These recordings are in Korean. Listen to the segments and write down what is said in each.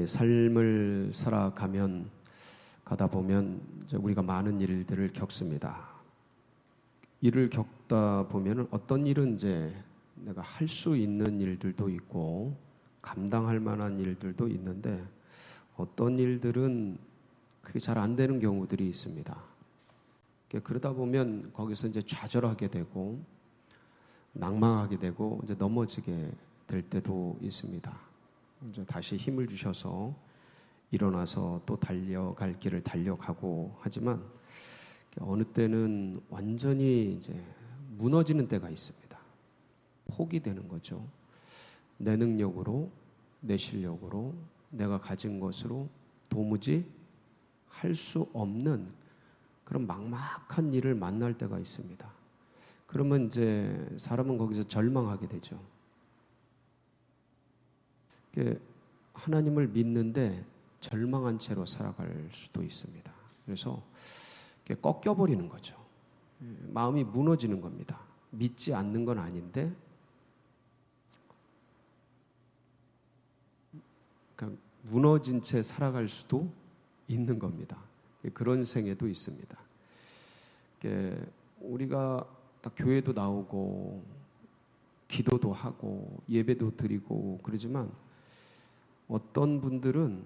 삶을 가다 보면 이제 우리가 많은 일들을 겪습니다. 일을 겪다 보면 어떤 일은 이제 내가 할 수 있는 일들도 있고 감당할 만한 일들도 있는데 어떤 일들은 그게 잘 안 되는 경우들이 있습니다. 그러다 보면 거기서 이제 좌절하게 되고 낭망하게 되고 이제 넘어지게 될 때도 있습니다. 이제 다시 힘을 주셔서 일어나서 또 달려갈 길을 달려가고 하지만 어느 때는 완전히 이제 무너지는 때가 있습니다. 포기되는 거죠. 내 능력으로, 내 실력으로, 내가 가진 것으로 도무지 할 수 없는 그런 막막한 일을 만날 때가 있습니다. 그러면 이제 사람은 거기서 절망하게 되죠. 하나님을 믿는데 절망한 채로 살아갈 수도 있습니다. 그래서 꺾여버리는 거죠. 마음이 무너지는 겁니다. 믿지 않는 건 아닌데 그러니까 무너진 채 살아갈 수도 있는 겁니다. 그런 생애도 있습니다. 우리가 딱 교회도 나오고 기도도 하고 예배도 드리고 그러지만 어떤 분들은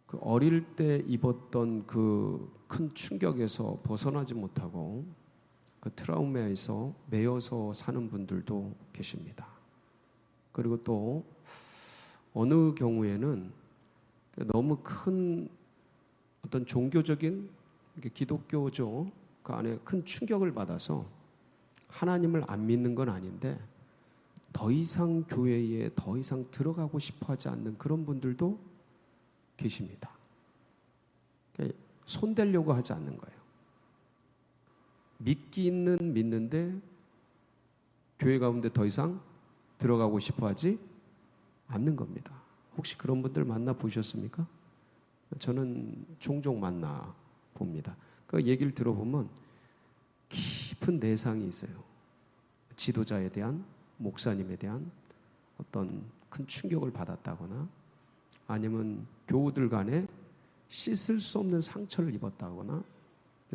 그 어릴 때 입었던 그 큰 충격에서 벗어나지 못하고 그 트라우마에서 매여서 사는 분들도 계십니다. 그리고 또 어느 경우에는 너무 큰 어떤 종교적인 기독교죠. 그 안에 큰 충격을 받아서 하나님을 안 믿는 건 아닌데 더 이상 교회에 더 이상 들어가고 싶어 하지 않는 그런 분들도 계십니다. 손대려고 하지 않는 거예요. 믿기는 믿는데 교회 가운데 더 이상 들어가고 싶어 하지 않는 겁니다. 혹시 그런 분들 만나 보셨습니까? 저는 종종 만나 봅니다. 그 얘기를 들어보면 깊은 내상이 있어요. 지도자에 대한, 목사님에 대한 어떤 큰 충격을 받았다거나 아니면 교우들 간에 씻을 수 없는 상처를 입었다거나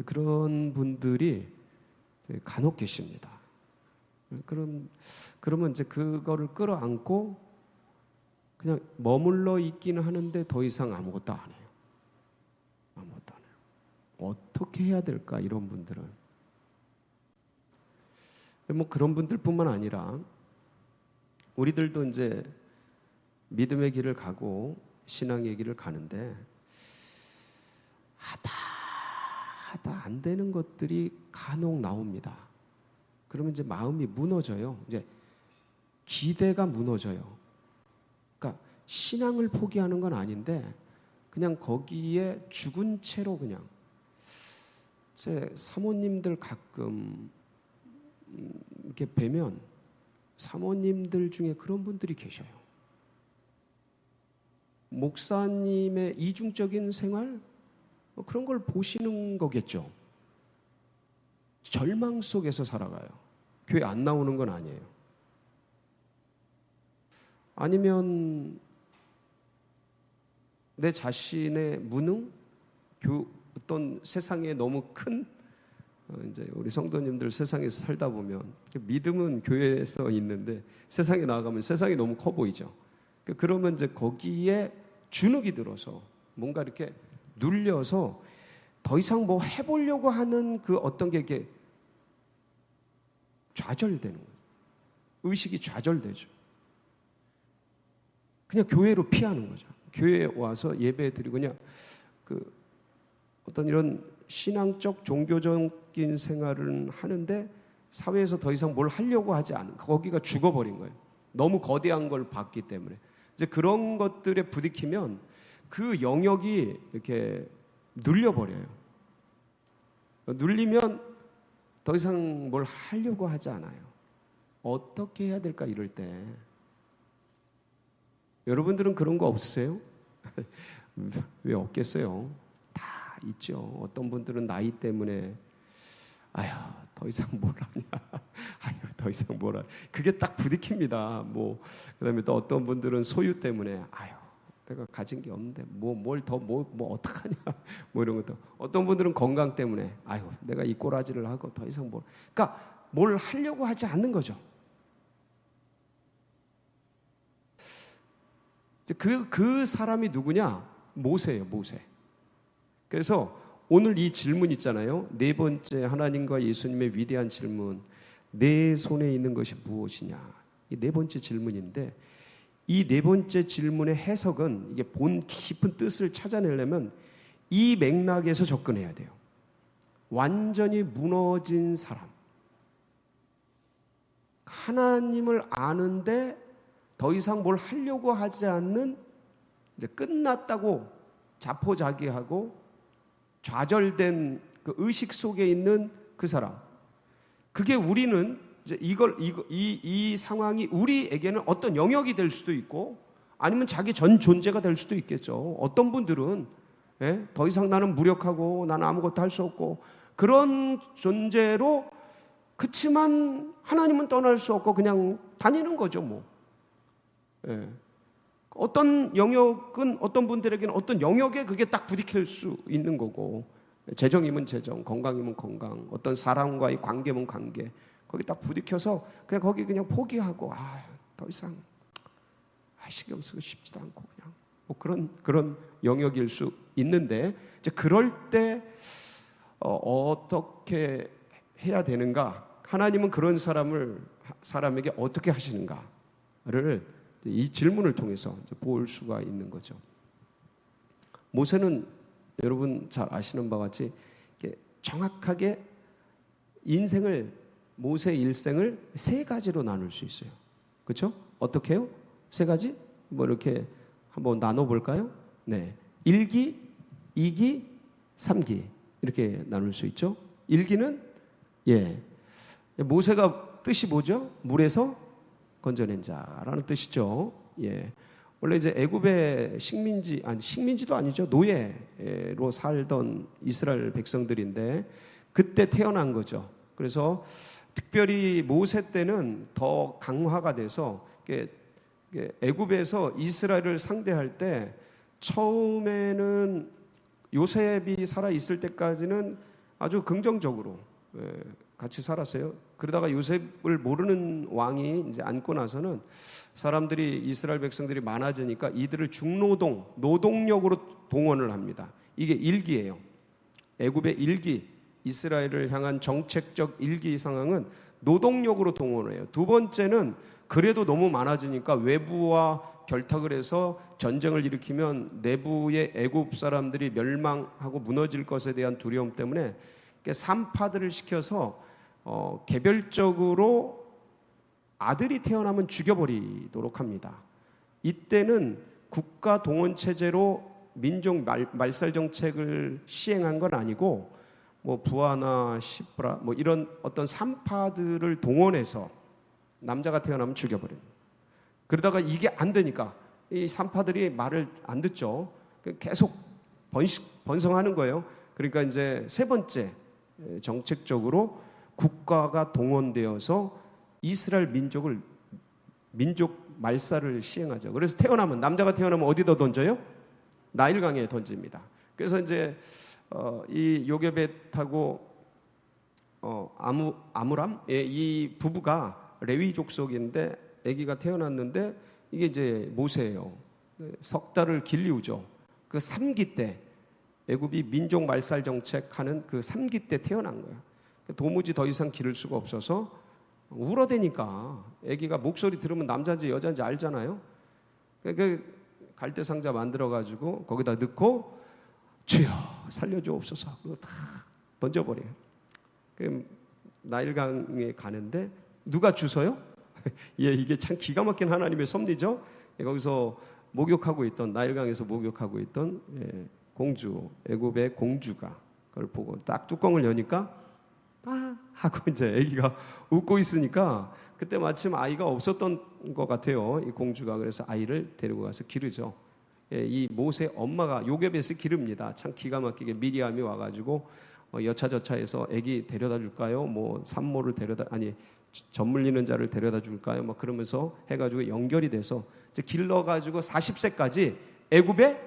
그런 분들이 간혹 계십니다. 그러면 이제 그거를 끌어안고 그냥 머물러 있기는 하는데 더 이상 아무것도 안 해요. 아무것도 안 해요. 어떻게 해야 될까 이런 분들은. 뭐 그런 분들뿐만 아니라 우리들도 이제 믿음의 길을 가고 신앙의 길을 가는데 하다 안 되는 것들이 간혹 나옵니다. 그러면 이제 마음이 무너져요. 이제 기대가 무너져요. 그러니까 신앙을 포기하는 건 아닌데 그냥 거기에 죽은 채로 그냥 제 사모님들 가끔 이렇게 뵈면 사모님들 중에 그런 분들이 계셔요. 목사님의 이중적인 생활 그런 걸 보시는 거겠죠. 절망 속에서 살아가요. 교회 안 나오는 건 아니에요. 아니면 내 자신의 무능, 어떤 세상에 너무 큰 이제 우리 성도님들 세상에서 살다 보면 믿음은 교회에서 있는데 세상에 나가면 세상이 너무 커 보이죠. 그러면 이제 거기에 주눅이 들어서 뭔가 이렇게 눌려서 더 이상 뭐 해보려고 하는 그 어떤 게 이렇게 좌절되는 거예요. 의식이 좌절되죠. 그냥 교회로 피하는 거죠. 교회에 와서 예배 드리고 그냥 그 어떤 이런 신앙적 종교적인 생활을 하는데 사회에서 더 이상 뭘 하려고 하지 않은 거기가 죽어버린 거예요. 너무 거대한 걸 봤기 때문에 이제 그런 것들에 부딪히면 그 영역이 이렇게 눌려버려요. 눌리면 더 이상 뭘 하려고 하지 않아요. 어떻게 해야 될까 이럴 때 여러분들은 그런 거 없으세요? 왜 없겠어요? 다 있죠. 어떤 분들은 나이 때문에 아휴 더 이상 뭘 하냐 아휴 더 이상 뭘 하냐 그게 딱 부딪힙니다. 뭐 그다음에 또 어떤 분들은 소유 때문에 아휴 내가 가진 게 없는데 뭐 어떡하냐 뭐 이런 것도. 어떤 분들은 건강 때문에 아유 내가 이 꼬라지를 하고 더 이상 그러니까 뭘 하려고 하지 않는 거죠. 그 사람이 누구냐? 모세예요, 모세. 그래서 오늘 이 질문 있잖아요. 네 번째 하나님과 예수님의 위대한 질문. 내 손에 있는 것이 무엇이냐? 이 네 번째 질문인데 이 네 번째 질문의 해석은 이게 본 깊은 뜻을 찾아내려면 이 맥락에서 접근해야 돼요. 완전히 무너진 사람. 하나님을 아는데 더 이상 뭘 하려고 하지 않는 이제 끝났다고 자포자기하고 좌절된 그 의식 속에 있는 그 사람. 그게 우리는 이제 이 상황이 우리에게는 어떤 영역이 될 수도 있고 아니면 자기 전 존재가 될 수도 있겠죠. 어떤 분들은 더 이상 나는 무력하고 나는 아무것도 할 수 없고 그런 존재로 그치만 하나님은 떠날 수 없고 그냥 다니는 거죠 뭐. 어떤 영역은 어떤 분들에게는 어떤 영역에 그게 딱 부딪힐 수 있는 거고 재정이면 재정, 건강이면 건강, 어떤 사람과의 관계면 관계 거기 딱 부딪혀서 그냥 거기 그냥 포기하고 더 이상 신경 쓰고 싶지도 않고 그냥 뭐 그런 영역일 수 있는데 이제 그럴 때 어떻게 해야 되는가? 하나님은 그런 사람에게 어떻게 하시는가를 이 질문을 통해서 볼 수가 있는 거죠. 모세는 여러분 잘 아시는 바와 같이 정확하게 모세의 일생을 세 가지로 나눌 수 있어요. 그렇죠? 어떻게 해요? 세 가지? 뭐 이렇게 한번 나눠볼까요? 네, 1기, 2기, 3기 이렇게 나눌 수 있죠. 1기는 모세가 뜻이 뭐죠? 물에서 건져낸 자라는 뜻이죠. 원래 이제 애굽의 식민지도 아니죠. 노예로 살던 이스라엘 백성들인데 그때 태어난 거죠. 그래서 특별히 모세 때는 더 강화가 돼서 애굽에서 이스라엘을 상대할 때 처음에는 요셉이 살아 있을 때까지는 아주 긍정적으로 같이 살았어요. 그러다가 요셉을 모르는 왕이 이제 앉고 나서는 사람들이 이스라엘 백성들이 많아지니까 이들을 노동력으로 동원을 합니다. 이게 1기예요. 애굽의 1기, 이스라엘을 향한 정책적 1기 상황은 노동력으로 동원을 해요. 두 번째는 그래도 너무 많아지니까 외부와 결탁을 해서 전쟁을 일으키면 내부의 애굽 사람들이 멸망하고 무너질 것에 대한 두려움 때문에 산파들을 시켜서 개별적으로 아들이 태어나면 죽여버리도록 합니다. 이때는 국가 동원 체제로 민족 말살 정책을 시행한 건 아니고 뭐 부하나 시브라 뭐 이런 어떤 산파들을 동원해서 남자가 태어나면 죽여버립니다. 그러다가 이게 안 되니까 이 산파들이 말을 안 듣죠. 계속 번성하는 거예요. 그러니까 이제 세 번째 정책적으로 국가가 동원되어서 이스라엘 민족 말살을 시행하죠. 그래서 남자가 태어나면 어디다 던져요? 나일강에 던집니다. 그래서 이제 이 요게벳하고 아므람 이 부부가 레위 족속인데 아기가 태어났는데 이게 이제 모세예요. 석 달을 길리우죠. 그 3기 때 애굽이 민족 말살 정책하는 그 3기 때 태어난 거예요. 도무지 더 이상 기를 수가 없어서 울어대니까 아기가 목소리 들으면 남자인지 여자인지 알잖아요. 그 갈대 상자 만들어가지고 거기다 넣고 주여 살려주옵소서 그거 다 던져버려요. 그 나일강에 가는데 누가 주서요? 이게 참 기가 막힌 하나님의 섭리죠. 거기서 목욕하고 있던 나일강에서 목욕하고 있던 공주 애굽의 공주가 그걸 보고 딱 뚜껑을 여니까 하고 이제 아기가 웃고 있으니까 그때 마침 아이가 없었던 것 같아요. 이 공주가 그래서 아이를 데리고 가서 기르죠. 이 모세 엄마가 요게벳을 기릅니다. 참 기가 막히게 미리암이 와가지고 여차저차해서 아기 데려다 줄까요? 뭐 산모를 젖 물리는 자를 데려다 줄까요? 막 그러면서 해가지고 연결이 돼서 이제 길러가지고 40세까지 애굽의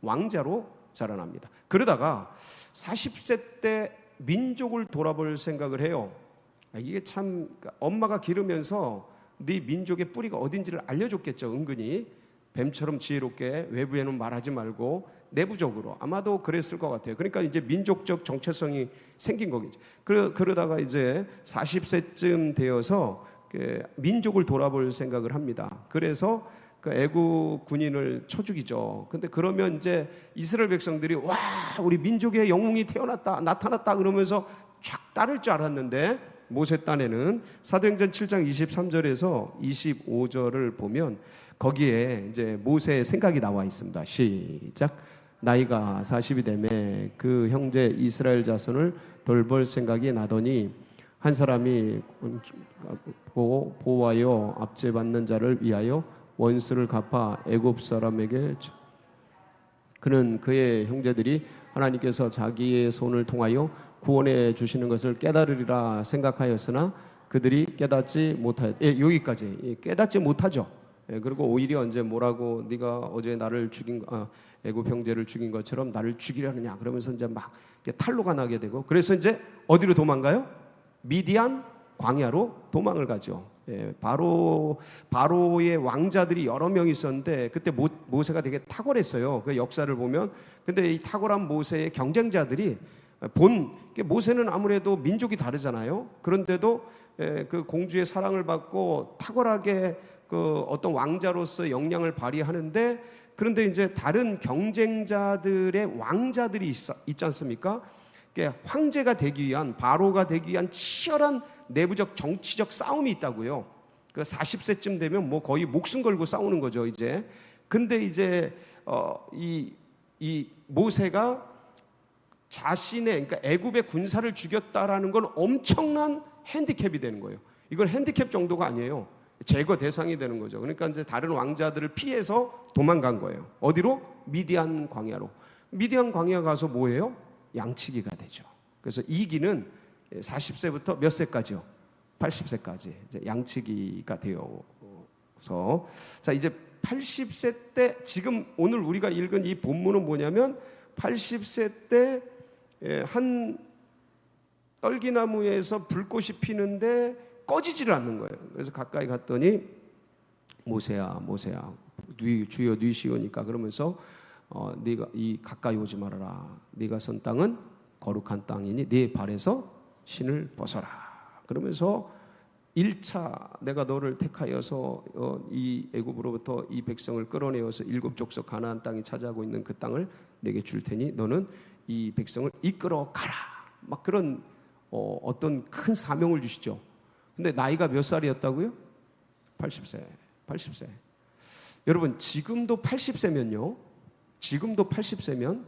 왕자로 자라납니다. 그러다가 40세 때 민족을 돌아볼 생각을 해요. 이게 참, 엄마가 기르면서 네 민족의 뿌리가 어딘지를 알려줬겠죠. 은근히 뱀처럼 지혜롭게 외부에는 말하지 말고 내부적으로 아마도 그랬을 것 같아요. 그러니까 이제 민족적 정체성이 생긴 거겠죠. 그러다가 이제 40세쯤 되어서 민족을 돌아볼 생각을 합니다. 그래서 그 애국 군인을 쳐 죽이죠. 근데 그러면 이제 이스라엘 백성들이 와, 우리 민족의 영웅이 나타났다 그러면서 쫙 따를 줄 알았는데, 모세 딴에는 사도행전 7장 23절에서 25절을 보면 거기에 이제 모세의 생각이 나와 있습니다. 시작. 나이가 40이 되매 그 형제 이스라엘 자손을 돌볼 생각이 나더니 한 사람이 보호하여 압제받는 자를 위하여 원수를 갚아 애굽 사람에게 그는 그의 형제들이 하나님께서 자기의 손을 통하여 구원해 주시는 것을 깨달으리라 생각하였으나 그들이 깨닫지 못하였. 여기까지 깨닫지 못하죠. 그리고 오히려 이제 뭐라고 네가 어제 나를 죽인 애굽 형제를 죽인 것처럼 나를 죽이려느냐 그러면서 이제 막 탈로가 나게 되고, 그래서 이제 어디로 도망가요? 미디안 광야로 도망을 가죠. 바로의 왕자들이 여러 명 있었는데 그때 모세가 되게 탁월했어요. 그 역사를 보면. 근데 이 탁월한 모세의 경쟁자들이 모세는 아무래도 민족이 다르잖아요. 그런데도 그 공주의 사랑을 받고 탁월하게 그 어떤 왕자로서 역량을 발휘하는데, 그런데 이제 다른 경쟁자들의 왕자들이 있지 않습니까? 황제가 되기 위한, 바로가 되기 위한 치열한 내부적 정치적 싸움이 있다고요. 그 40세쯤 되면 뭐 거의 목숨 걸고 싸우는 거죠, 이제. 근데 이제 이 모세가 자신의, 그러니까 애굽의 군사를 죽였다라는 건 엄청난 핸디캡이 되는 거예요. 이건 핸디캡 정도가 아니에요. 제거 대상이 되는 거죠. 그러니까 이제 다른 왕자들을 피해서 도망간 거예요. 어디로? 미디안 광야로. 미디안 광야 가서 뭐예요? 양치기가 되죠. 그래서 이기는 40세부터 몇 세까지요? 80세까지 이제 양치기가 되어서, 자, 이제 80세 때, 지금 오늘 우리가 읽은 이 본문은 뭐냐면 80세 때 한 떨기나무에서 불꽃이 피는데 꺼지지를 않는 거예요. 그래서 가까이 갔더니 모세야 주여 뉘시오니까 그러면서 네가 가까이 오지 말아라. 네가 선 땅은 거룩한 땅이니 네 발에서 신을 벗어라. 그러면서 1차 내가 너를 택하여서 이 애굽으로부터 이 백성을 끌어내어서 7족속 가나안 땅이 차지하고 있는 그 땅을 내게 줄 테니 너는 이 백성을 이끌어 가라. 막 그런 어떤 큰 사명을 주시죠. 근데 나이가 몇 살이었다고요? 80세. 여러분, 지금도 80세면요. 지금도 80세면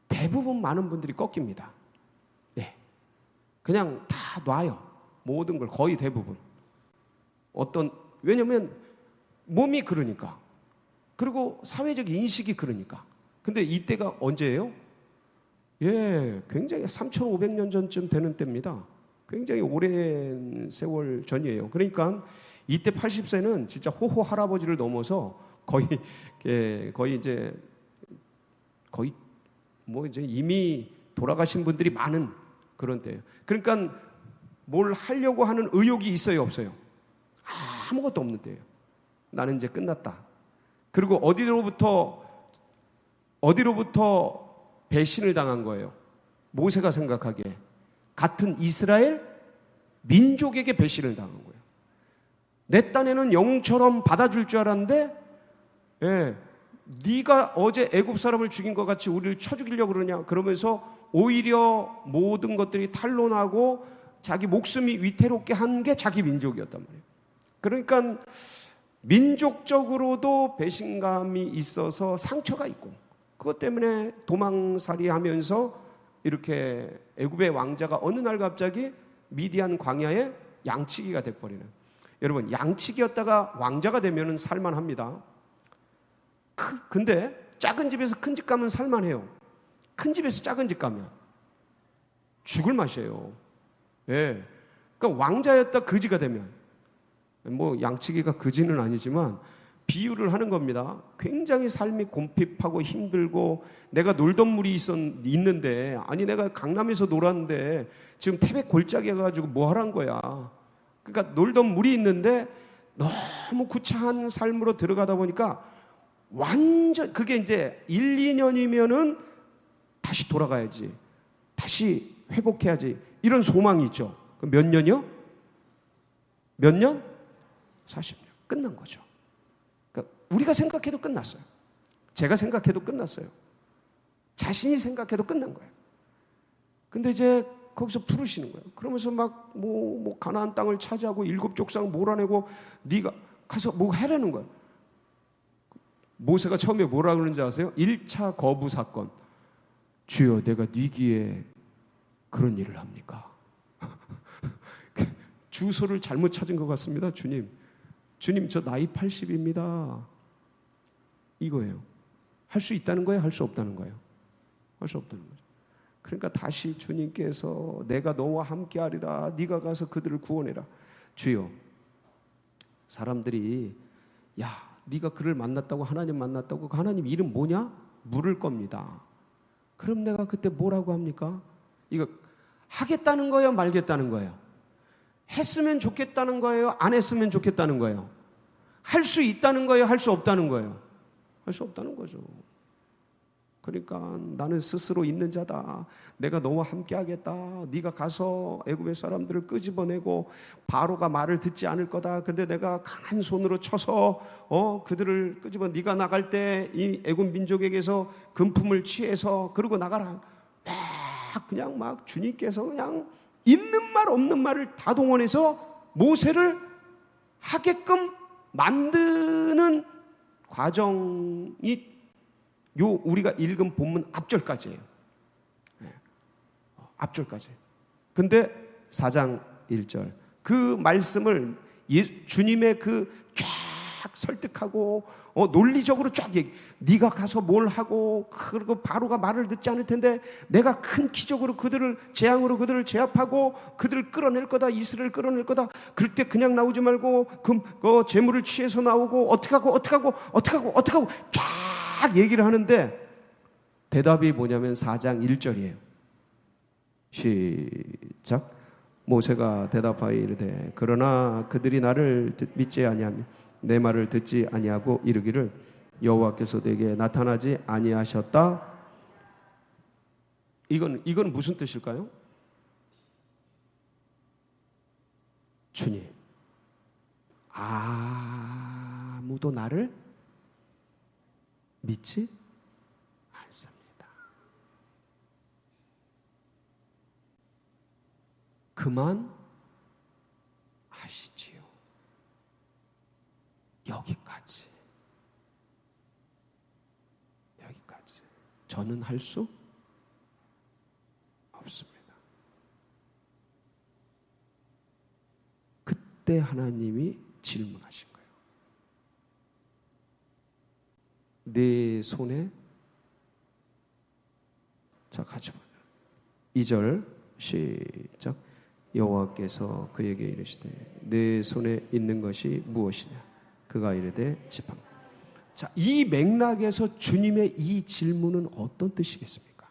대부분 많은 분들이 꺾입니다. 네. 그냥 다 놔요. 모든 걸, 거의 대부분. 왜냐면 몸이 그러니까. 그리고 사회적 인식이 그러니까. 근데 이때가 언제예요? 굉장히 3,500년 전쯤 되는 때입니다. 굉장히 오랜 세월 전이에요. 그러니까 이때 80세는 진짜 호호 할아버지를 넘어서 거의 이제 이미 돌아가신 분들이 많은 그런 때예요. 그러니까 뭘 하려고 하는 의욕이 있어요, 없어요? 아무것도 없는 때예요. 나는 이제 끝났다. 그리고 어디로부터 배신을 당한 거예요. 모세가 생각하기에 같은 이스라엘 민족에게 배신을 당한 거예요. 내 딴에는 영웅처럼 받아줄 줄 알았는데, 네가 어제 애굽 사람을 죽인 것 같이 우리를 쳐 죽이려고 그러냐, 그러면서 오히려 모든 것들이 탄로나고 자기 목숨이 위태롭게 한 게 자기 민족이었단 말이에요. 그러니까 민족적으로도 배신감이 있어서 상처가 있고, 그것 때문에 도망살이 하면서 이렇게 애굽의 왕자가 어느 날 갑자기 미디안 광야에 양치기가 돼버리는. 여러분, 양치기였다가 왕자가 되면 살만합니다. 근데 작은 집에서 큰 집 가면 살만해요. 큰 집에서 작은 집 가면 죽을 맛이에요. 그러니까 왕자였다 거지가 되면, 뭐 양치기가 거지는 아니지만 비유를 하는 겁니다. 굉장히 삶이 곰핍하고 힘들고 내가 놀던 물이 있는데 아니 내가 강남에서 놀았는데 지금 태백 골짜기에 가지고 뭐 하란 거야. 그러니까 놀던 물이 있는데 너무 구차한 삶으로 들어가다 보니까 완전 그게 이제 1, 2년이면은 다시 돌아가야지. 다시 회복해야지. 이런 소망이 있죠. 그럼 몇 년이요? 몇 년? 40년. 끝난 거죠. 그러니까 우리가 생각해도 끝났어요. 제가 생각해도 끝났어요. 자신이 생각해도 끝난 거예요. 근데 이제 거기서 부르시는 거예요. 그러면서 막 가나안 땅을 차지하고 7 족상 몰아내고 네가 가서 뭐 해라는 거예요. 모세가 처음에 뭐라 그러는지 아세요? 1차 거부 사건. 주여 내가 네 귀에 그런 일을 합니까? 주소를 잘못 찾은 것 같습니다. 주님 저 나이 80입니다. 이거예요. 할 수 있다는 거예요? 할 수 없다는 거예요? 할 수 없다는 거죠. 그러니까 다시 주님께서 내가 너와 함께하리라. 네가 가서 그들을 구원해라. 주여 사람들이 야 네가 그를 만났다고 하나님 만났다고 그 하나님 이름 뭐냐? 물을 겁니다. 그럼 내가 그때 뭐라고 합니까? 이거 하겠다는 거예요? 말겠다는 거예요? 했으면 좋겠다는 거예요? 안 했으면 좋겠다는 거예요? 할 수 있다는 거예요? 할 수 없다는 거예요? 할 수 없다는 거죠. 그러니까 나는 스스로 있는 자다. 내가 너와 함께 하겠다. 네가 가서 애굽의 사람들을 끄집어내고 바로가 말을 듣지 않을 거다. 근데 내가 강한 손으로 쳐서 그들을 네가 나갈 때 이 애굽 민족에게서 금품을 취해서 그러고 나가라. 그냥 막 주님께서 그냥 있는 말 없는 말을 다 동원해서 모세를 하게끔 만드는 과정이 우리가 읽은 본문 앞절까지예요. 앞절까지. 근데 4장 1절 그 말씀을 주님의 쫙 설득하고 논리적으로 쫙 네가 가서 뭘 하고 그리고 바로가 말을 듣지 않을 텐데 내가 큰 기적으로 재앙으로 그들을 제압하고 그들을 끌어낼 거다. 이스라엘을 끌어낼 거다. 그럴 때 그냥 나오지 말고 재물을 취해서 나오고 어떻게 하고 쫙 얘기를 하는데 대답이 뭐냐면 4장 1절이에요. 시작. 모세가 대답하여 이르되 그러나 그들이 나를 믿지 아니하며 내 말을 듣지 아니하고 이르기를 여호와께서 내게 나타나지 아니하셨다. 이건 무슨 뜻일까요? 주님, 아무도 나를 믿지 않습니다. 그만 하시지요. 여기까지. 저는 할 수 없습니다. 그때 하나님이 질문하신 거예요. 내 손에 자 같이 보자. 2절 시작. 여호와께서 그에게 이르시되 내 손에 있는 것이 무엇이냐? 그가 이르되 지팡이. 자, 이 맥락에서 주님의 이 질문은 어떤 뜻이겠습니까?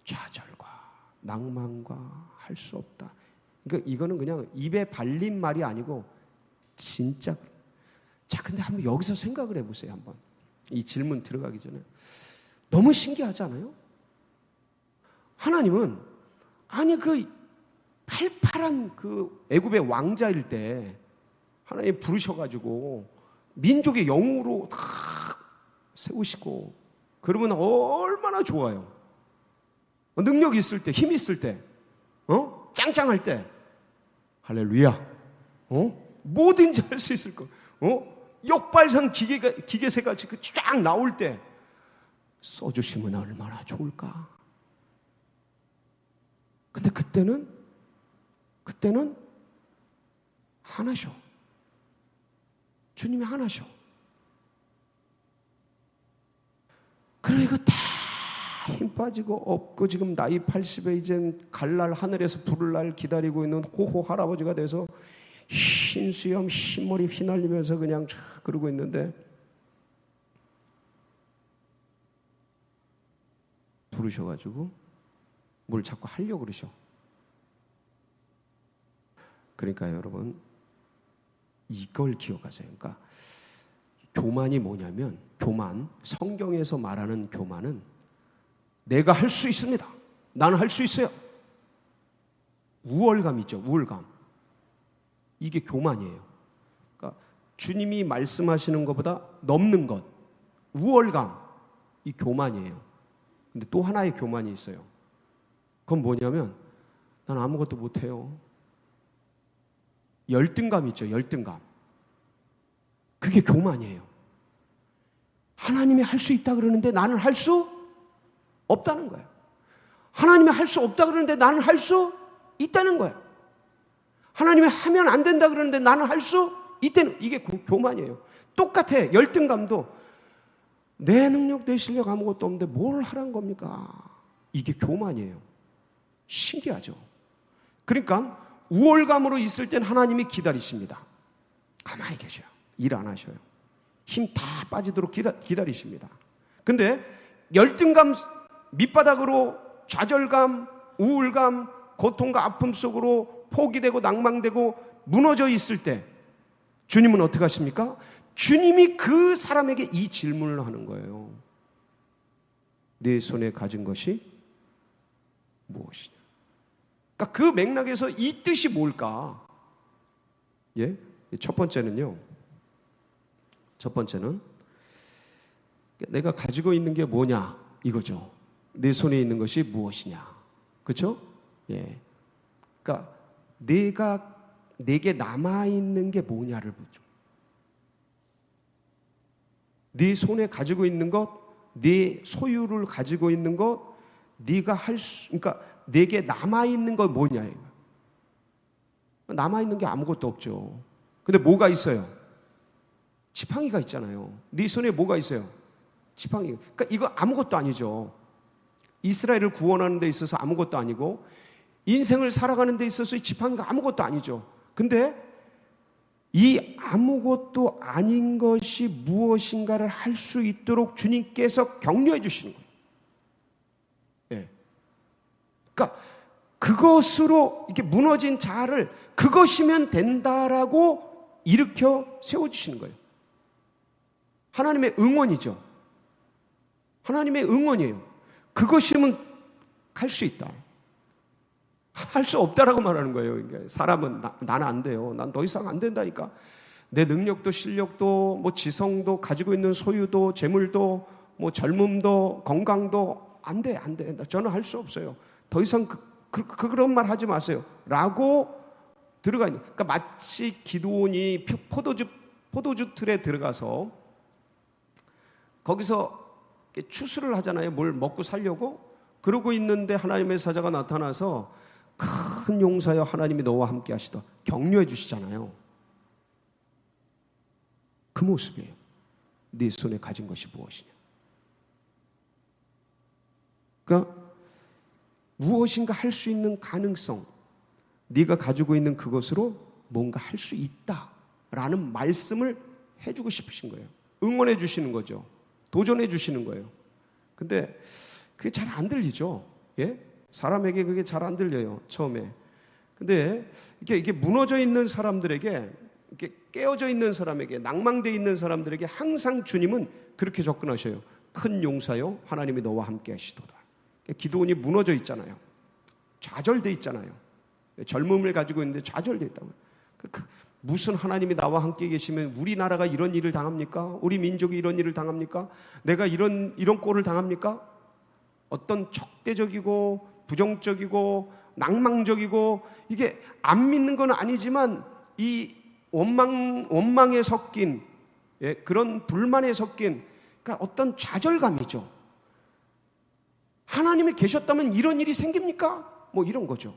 좌절과 낭만과 할 수 없다. 그러니까 이거는 그냥 입에 발린 말이 아니고 진짜. 자, 근데 한번 여기서 생각을 해보세요. 한번 이 질문 들어가기 전에 너무 신기하지 않아요? 하나님은 아니 팔팔한 애굽의 왕자일 때 하나님 부르셔가지고 민족의 영으로 다 세우시고 그러면 얼마나 좋아요. 능력 있을 때, 힘 있을 때, 짱짱할 때, 할렐루야. 뭐든지 할 수 있을 거. 역발상 기계세가 쫙 나올 때 써주시면 얼마나 좋을까. 근데 그때는 하나셔. 주님이 하나셔. 그래 이거 다 힘 빠지고 없고 지금 나이 80에 이젠 갈날 하늘에서 부를 날 기다리고 있는 호호 할아버지가 돼서 흰 수염, 흰 머리 휘날리면서 그냥 그러고 있는데 부르셔가지고 뭘 자꾸 하려고 그러셔. 그러니까 여러분, 이걸 기억하세요. 그러니까 교만이 뭐냐면, 교만, 성경에서 말하는 교만은 내가 할 수 있습니다, 나는 할 수 있어요, 우월감 있죠, 우월감. 이게 교만이에요. 그러니까 주님이 말씀하시는 것보다 넘는 것, 우월감, 이 교만이에요. 근데 또 하나의 교만이 있어요. 그건 뭐냐면, 난 아무것도 못해요. 열등감 있죠, 열등감. 그게 교만이에요. 하나님이 할 수 있다 그러는데 나는 할 수 없다는 거예요. 하나님이 할 수 없다 그러는데 나는 할 수 있다는 거예요. 하나님이 하면 안 된다 그러는데 나는 할 수 있다는, 이게 교만이에요. 똑같아. 열등감도 내 능력, 내 실력 아무것도 없는데 뭘 하란 겁니까? 이게 교만이에요. 신기하죠. 그러니까 우월감으로 있을 땐 하나님이 기다리십니다. 가만히 계셔요. 일 안 하셔요. 힘 다 빠지도록 기다리십니다. 근데 열등감 밑바닥으로 좌절감, 우울감, 고통과 아픔 속으로 포기되고 낭망되고 무너져 있을 때 주님은 어떻게 하십니까? 주님이 그 사람에게 이 질문을 하는 거예요. 네 손에 가진 것이 무엇이냐? 그러니까 그 맥락에서 이 뜻이 뭘까? 예? 첫 번째는 내가 가지고 있는 게 뭐냐 이거죠. 내 손에 있는 것이 무엇이냐, 그렇죠? 예. 그러니까 내게 남아 있는 게 뭐냐를 보죠. 네 손에 가지고 있는 것, 네 소유를 가지고 있는 것, 네가 그러니까 내게 남아 있는 건 뭐냐 이거. 남아 있는 게 아무것도 없죠. 근데 뭐가 있어요? 지팡이가 있잖아요. 네 손에 뭐가 있어요? 지팡이. 그러니까 이거 아무것도 아니죠. 이스라엘을 구원하는 데 있어서 아무것도 아니고, 인생을 살아가는 데 있어서 이 지팡이가 아무것도 아니죠. 근데 이 아무것도 아닌 것이 무엇인가를 할 수 있도록 주님께서 격려해 주시는 거예요. 예. 그러니까 그것으로 이렇게 무너진 자아를 그것이면 된다라고 일으켜 세워주시는 거예요. 하나님의 응원이죠. 하나님의 응원이에요. 그것이면 할 수 있다. 할 수 없다라고 말하는 거예요. 사람은 나는 안 돼요. 난 더 이상 안 된다니까. 내 능력도 실력도 뭐 지성도 가지고 있는 소유도 재물도 뭐 젊음도 건강도 안 돼. 저는 할 수 없어요. 더 이상 그런 말 하지 마세요. 라고 들어가 있는. 그러니까 마치 기드온이 포도주 틀에 들어가서 거기서 추수를 하잖아요. 뭘 먹고 살려고. 그러고 있는데 하나님의 사자가 나타나서 큰 용사여 하나님이 너와 함께 하시다 격려해 주시잖아요. 그 모습이에요. 네 손에 가진 것이 무엇이냐. 그러니까 무엇인가 할 수 있는 가능성, 네가 가지고 있는 그것으로 뭔가 할 수 있다라는 말씀을 해주고 싶으신 거예요. 응원해 주시는 거죠. 도전해 주시는 거예요. 근데 그게 잘 안 들리죠. 예? 사람에게 그게 잘 안 들려요, 처음에. 근데 이게 무너져 있는 사람들에게, 이렇게 깨어져 있는 사람에게, 낭망되어 있는 사람들에게 항상 주님은 그렇게 접근하셔요. 큰 용사요, 하나님이 너와 함께 하시도다. 기드온이 무너져 있잖아요. 좌절돼 있잖아요. 젊음을 가지고 있는데 좌절돼 있다고. 무슨 하나님이 나와 함께 계시면 우리나라가 이런 일을 당합니까? 우리 민족이 이런 일을 당합니까? 내가 이런 꼴을 당합니까? 어떤 적대적이고 부정적이고 낭망적이고, 이게 안 믿는 건 아니지만 이 원망에 섞인, 예, 그런 불만에 섞인, 그러니까 어떤 좌절감이죠. 하나님이 계셨다면 이런 일이 생깁니까? 뭐 이런 거죠.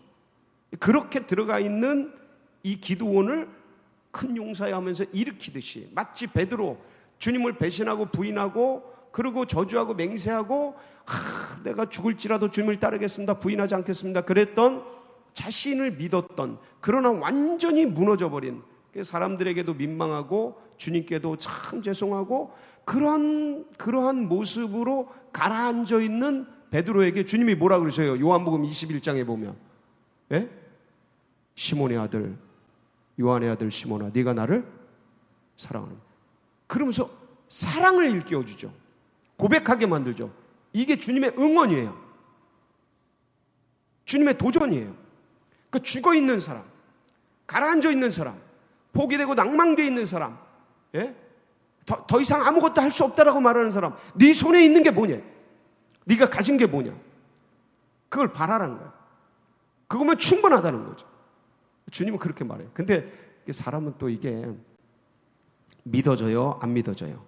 그렇게 들어가 있는 이 기드온을 큰 용사야 하면서 일으키듯이, 마치 베드로 주님을 배신하고 부인하고 그리고 저주하고 맹세하고 내가 죽을지라도 주님을 따르겠습니다, 부인하지 않겠습니다, 그랬던 자신을 믿었던, 그러나 완전히 무너져버린, 사람들에게도 민망하고 주님께도 참 죄송하고 그러한 모습으로 가라앉아 있는 베드로에게 주님이 뭐라 그러세요? 요한복음 21장에 보면, 예? 시몬의 아들, 요한의 아들 시몬아, 네가 나를 사랑하는, 그러면서 사랑을 일깨워주죠. 고백하게 만들죠. 이게 주님의 응원이에요. 주님의 도전이에요. 그 죽어있는 사람, 가라앉아 있는 사람, 포기되고 낭망되어 있는 사람, 예? 더 이상 아무것도 할 수 없다라고 말하는 사람, 네 손에 있는 게 뭐냐? 네가 가진 게 뭐냐? 그걸 바라라는 거야. 그거면 충분하다는 거죠. 주님은 그렇게 말해요. 근데 사람은 또 이게 믿어져요, 안 믿어져요?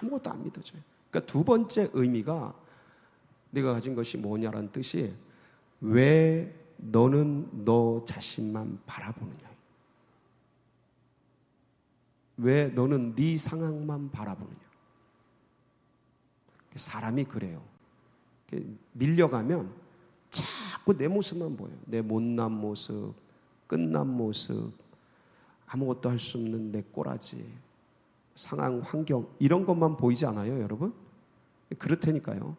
아무것도 안 믿어져요. 그러니까 두 번째 의미가 네가 가진 것이 뭐냐라는 뜻이, 왜 너는 너 자신만 바라보느냐? 왜 너는 네 상황만 바라보느냐? 사람이 그래요. 밀려가면 자꾸 내 모습만 보여요. 내 못난 모습, 끝난 모습, 아무것도 할 수 없는 내 꼬라지, 상황, 환경, 이런 것만 보이지 않아요, 여러분? 그렇다니까요.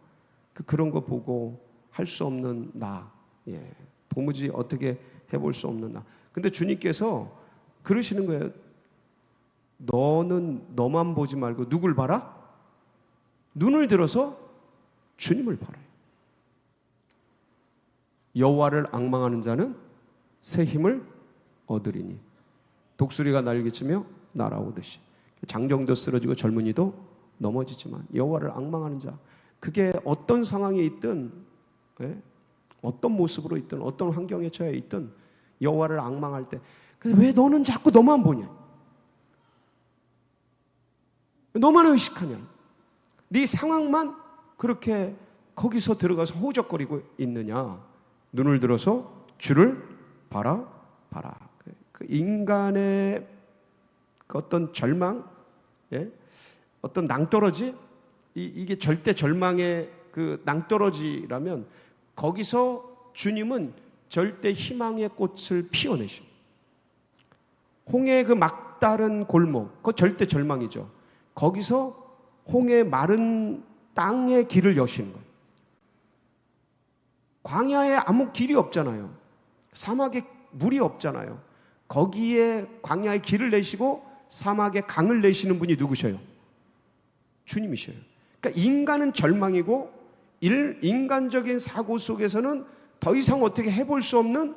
그런 거 보고 할 수 없는 나, 예, 도무지 어떻게 해볼 수 없는 나. 근데 주님께서 그러시는 거예요. 너는 너만 보지 말고 누굴 봐라? 눈을 들어서 주님을 바라요. 여호와를 앙망하는 자는 새 힘을 얻으리니 독수리가 날개치며 날아오듯이. 장정도 쓰러지고 젊은이도 넘어지지만 여호와를 앙망하는 자, 그게 어떤 상황에 있든, 예? 어떤 모습으로 있든 어떤 환경에 처해 있든 여호와를 앙망할 때, 왜 너는 자꾸 너만 보냐? 너만 의식하냐? 네 상황만 그렇게 거기서 들어가서 호적거리고 있느냐? 눈을 들어서 주를 봐라. 그 인간의 그 어떤 절망, 예? 어떤 낭떠러지, 이게 절대 절망의 그 낭떠러지라면 거기서 주님은 절대 희망의 꽃을 피워내십니다. 홍해의 그 막다른 골목, 그거 절대 절망이죠. 거기서 홍해 마른 땅의 길을 여시는 거예요. 광야에 아무 길이 없잖아요. 사막에 물이 없잖아요. 거기에 광야의 길을 내시고 사막에 강을 내시는 분이 누구셔요? 주님이셔요. 그러니까 인간은 절망이고 인간적인 사고 속에서는 더 이상 어떻게 해볼 수 없는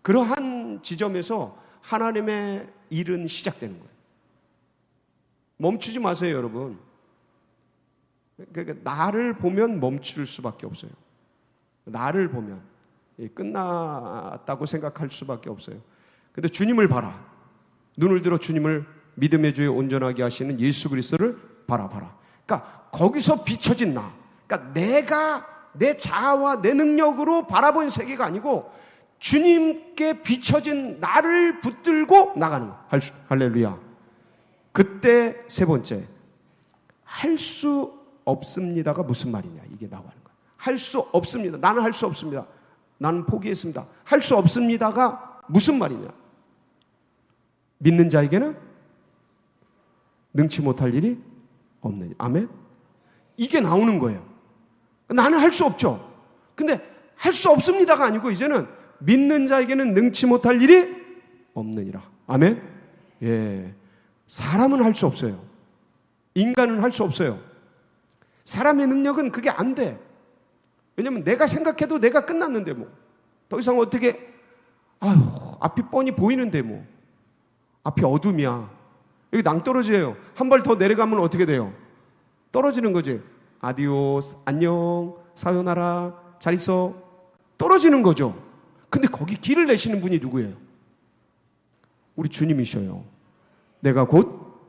그러한 지점에서 하나님의 일은 시작되는 거예요. 멈추지 마세요, 여러분. 그러니까 나를 보면 멈출 수밖에 없어요. 나를 보면 끝났다고 생각할 수밖에 없어요. 근데 주님을 봐라. 눈을 들어 주님을 믿음의 주에 온전하게 하시는 예수 그리스도를 바라봐라. 그러니까 거기서 비춰진 나, 그러니까 내가 내 자아와 내 능력으로 바라본 세계가 아니고 주님께 비춰진 나를 붙들고 나가는 거. 할렐루야. 그때 세 번째, 할 수 없습니다가 무슨 말이냐, 이게 나오는 거야. 할 수 없습니다. 나는 할 수 없습니다. 나는 포기했습니다. 할 수 없습니다가 무슨 말이냐? 믿는 자에게는 능치 못할 일이 없느니. 아멘? 이게 나오는 거예요. 나는 할 수 없죠. 근데 할 수 없습니다가 아니고 이제는 믿는 자에게는 능치 못할 일이 없느니라. 아멘? 예. 사람은 할 수 없어요. 인간은 할 수 없어요. 사람의 능력은 그게 안 돼. 왜냐면 내가 생각해도 내가 끝났는데 뭐. 더 이상 어떻게, 앞이 뻔히 보이는데 뭐. 앞이 어둠이야. 여기 낭떠러지예요. 한 발 더 내려가면 어떻게 돼요? 떨어지는 거지. 아디오스, 안녕, 사요나라, 잘 있어. 떨어지는 거죠. 근데 거기 길을 내시는 분이 누구예요? 우리 주님이셔요. 내가 곧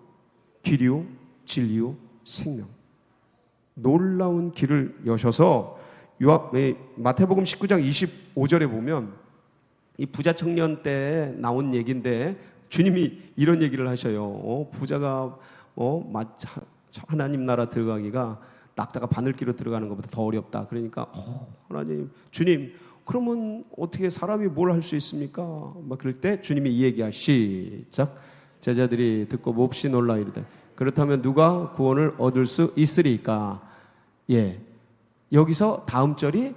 길이요, 진리요, 생명. 놀라운 길을 여셔서 마태복음 19장 25절에 보면 이 부자 청년 때 나온 얘기인데 주님이 이런 얘기를 하셔요. 부자가 하나님 나라 들어가기가 낙타가 바늘기로 들어가는 것보다 더 어렵다. 그러니까 하나님, 주님, 그러면 어떻게 사람이 뭘 할 수 있습니까? 막 그럴 때 주님이 이 얘기야. 시작. 제자들이 듣고 몹시 놀라 이르되 그렇다면 누가 구원을 얻을 수 있으리까? 예, 여기서 다음 절이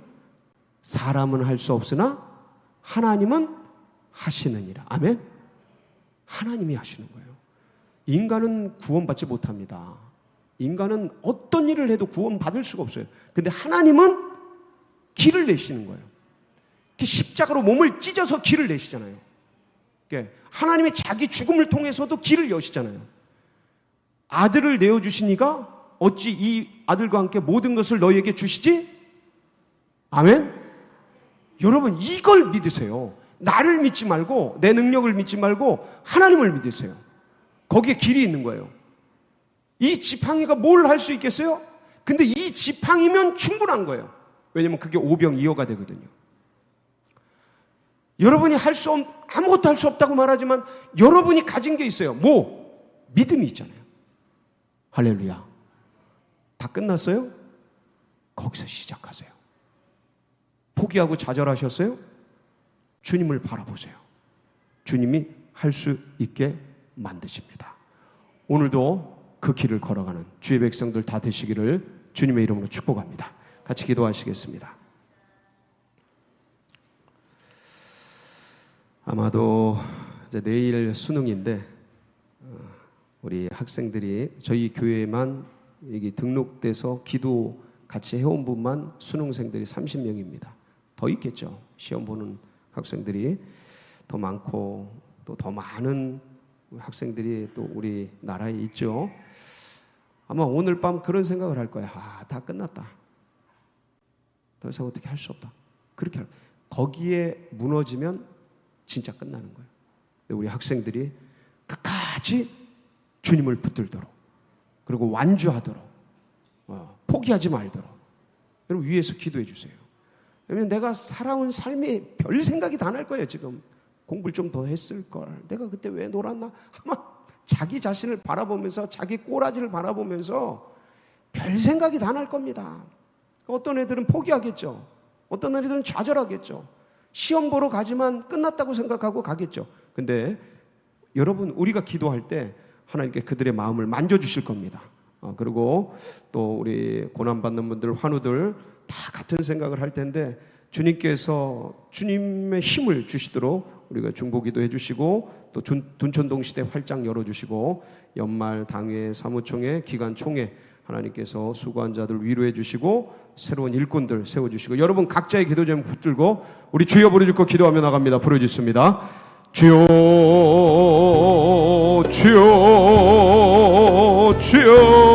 사람은 할 수 없으나 하나님은 하시느니라. 아멘. 하나님이 하시는 거예요. 인간은 구원받지 못합니다. 인간은 어떤 일을 해도 구원받을 수가 없어요. 근데 하나님은 길을 내시는 거예요. 십자가로 몸을 찢어서 길을 내시잖아요. 하나님이 자기 죽음을 통해서도 길을 여시잖아요. 아들을 내어주시니까 어찌 이 아들과 함께 모든 것을 너희에게 주시지? 아멘? 여러분 이걸 믿으세요. 나를 믿지 말고 내 능력을 믿지 말고 하나님을 믿으세요. 거기에 길이 있는 거예요. 이 지팡이가 뭘 할 수 있겠어요? 근데 이 지팡이면 충분한 거예요. 왜냐면 그게 오병이어가 되거든요. 여러분이 아무것도 할 수 없다고 말하지만 여러분이 가진 게 있어요. 뭐? 믿음이 있잖아요. 할렐루야. 다 끝났어요? 거기서 시작하세요. 포기하고 좌절하셨어요? 주님을 바라보세요. 주님이 할 수 있게 만드십니다. 오늘도 그 길을 걸어가는 주의 백성들 다 되시기를 주님의 이름으로 축복합니다. 같이 기도하시겠습니다. 아마도 이제 내일 수능인데 우리 학생들이 저희 교회만 여기 등록돼서 기도 같이 해온 분만 수능생들이 30명입니다. 더 있겠죠. 시험 보는 학생들이 더 많고 또 더 많은 학생들이 또 우리 나라에 있죠. 아마 오늘 밤 그런 생각을 할 거야. 다 끝났다. 더 이상 어떻게 할 수 없다. 그렇게 거기에 무너지면 진짜 끝나는 거예요. 우리 학생들이 끝까지 주님을 붙들도록 그리고 완주하도록 포기하지 말도록 여러분 위에서 기도해 주세요. 왜냐면 내가 살아온 삶이 별 생각이 다 날 거예요. 지금 공부를 좀 더 했을걸, 내가 그때 왜 놀았나, 아마 자기 자신을 바라보면서 자기 꼬라지를 바라보면서 별 생각이 다 날 겁니다. 어떤 애들은 포기하겠죠. 어떤 애들은 좌절하겠죠. 시험 보러 가지만 끝났다고 생각하고 가겠죠. 근데 여러분 우리가 기도할 때 하나님께 그들의 마음을 만져주실 겁니다. 그리고 또 우리 고난받는 분들, 환우들 다 같은 생각을 할 텐데 주님께서 주님의 힘을 주시도록 우리가 중보기도 해주시고 또 둔촌동 시대 활짝 열어주시고 연말 당회 사무총회 기간총회 하나님께서 수고한 자들 위로해 주시고 새로운 일꾼들 세워주시고 여러분 각자의 기도 제목 붙들고 우리 주여 부르짖고 기도하며 나갑니다. 부르짖습니다. 주여 주여 주여